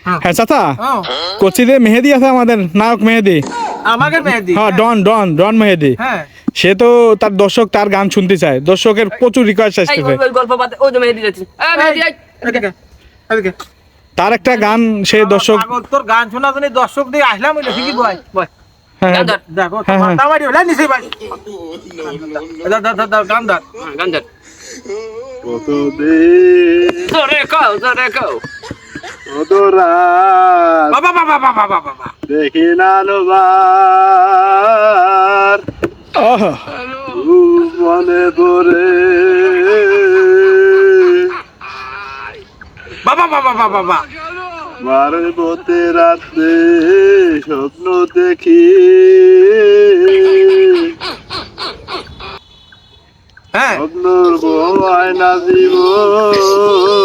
হ্যাঁ চাচা, কোচিতে মেহেদি আছে আমাদের নায়ক মেহেদি। আমাকে মেহেদি, হ্যাঁ ডন ডন ডন মেহেদি। হ্যাঁ সে তো তার দর্শক তার গান শুনতে চায়, দর্শকের প্রচুর রিকোয়েস্ট এই আসতেছে। গল্প বাদ, ওই যে মেহেদি যাচ্ছে। মেহেদি এদিকে এদিকে তার একটা গান সে দর্শক, পাগল, তোর গান শোনার জন্য দর্শক দিয়ে আসলাম, ওইটা ঠিকই বয় বয় হ্যাঁ গান ধর, দেখো হ্যাঁ, হ্যাঁ। মাথা মারি হলে নিচে ভাই গান ধর গান ধর। কতদিন জোরে কও। কতরাত বাবা বাবা বাবা বাবা বাবা দেখি না লোবার আহ, মনে পড়ে বাবা বাবা বাবা বাবা মারবতে রাতে স্বপ্ন দেখি হ্যাঁ স্বপ্নর বয় না জীবন